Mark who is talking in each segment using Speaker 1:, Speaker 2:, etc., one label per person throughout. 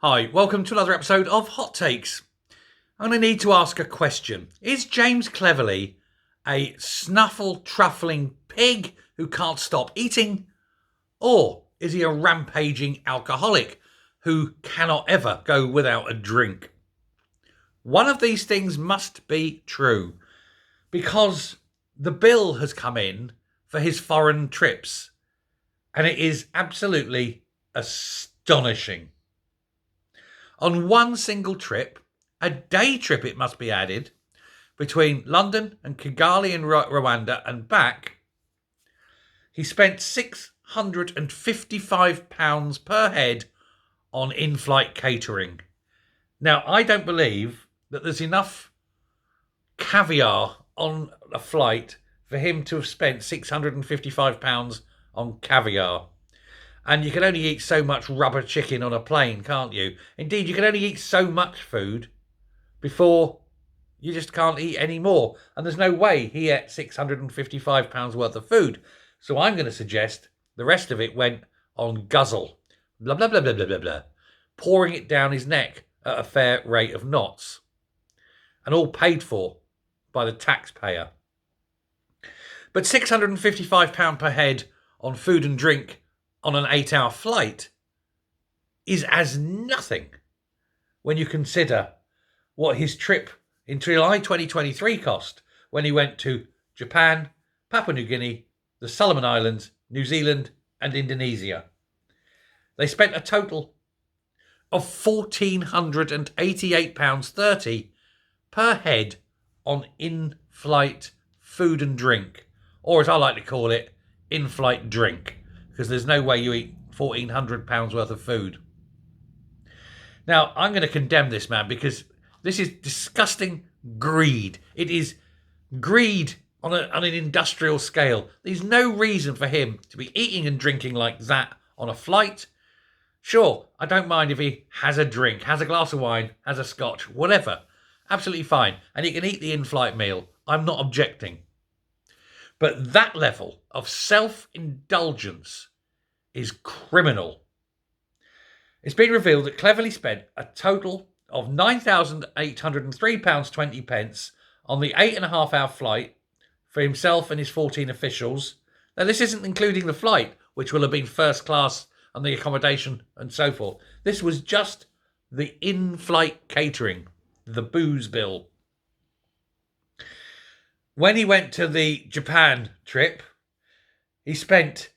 Speaker 1: Hi, welcome to another episode of Hot Takes. I'm going to need to ask a question. Is James Cleverly a snuffle-truffling pig who can't stop eating? Or is he a rampaging alcoholic who cannot ever go without a drink? One of these things must be true, because the bill has come in for his foreign trips, and it is absolutely astonishing. On one single trip, a day trip it must be added, between London and Kigali in Rwanda and back, he spent £655 per head on in-flight catering. Now, I don't believe that there's enough caviar on a flight for him to have spent £655 on caviar. And you can only eat so much rubber chicken on a plane, can't you? Indeed, you can only eat so much food before you just can't eat any more. And there's no way he ate £655 worth of food. So I'm going to suggest the rest of it went on guzzle. Blah, blah, blah, blah, blah, blah, blah. Pouring it down his neck at a fair rate of knots. And all paid for by the taxpayer. But £655 per head on food and drink on an 8-hour flight is as nothing when you consider what his trip in July 2023 cost when he went to Japan, Papua New Guinea, the Solomon Islands, New Zealand and Indonesia. They spent a total of £1,488.30 per head on in-flight food and drink, or as I like to call it, in-flight drink, because there's no way you eat £1,400 worth of food. Now, I'm going to condemn this man because this is disgusting greed. It is greed on an industrial scale. There's no reason for him to be eating and drinking like that on a flight. Sure, I don't mind if he has a drink, has a glass of wine, has a scotch, whatever. Absolutely fine. And he can eat the in-flight meal. I'm not objecting. But that level of self-indulgence is criminal. It's been revealed that Cleverly spent a total of £9,803.20 on the 8.5-hour flight for himself and his 14 officials. Now, this isn't including the flight, which will have been first class and the accommodation and so forth. This was just the in-flight catering, the booze bill. When he went to the Japan trip, he spent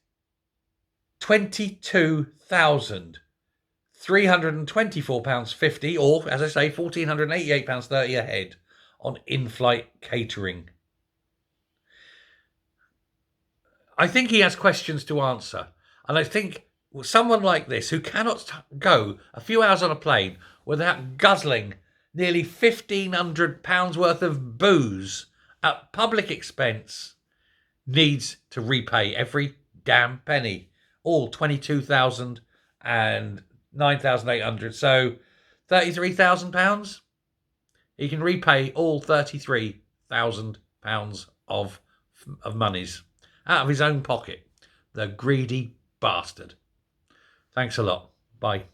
Speaker 1: £22,324.50, or, as I say, £1,488.30 a head on in-flight catering. I think he has questions to answer. And I think someone like this, who cannot go a few hours on a plane without guzzling nearly £1,500 worth of booze at public expense, needs to repay every damn penny. All 22,000 and 9,800. So £33,000. He can repay all £33,000 of monies out of his own pocket. The greedy bastard. Thanks a lot. Bye.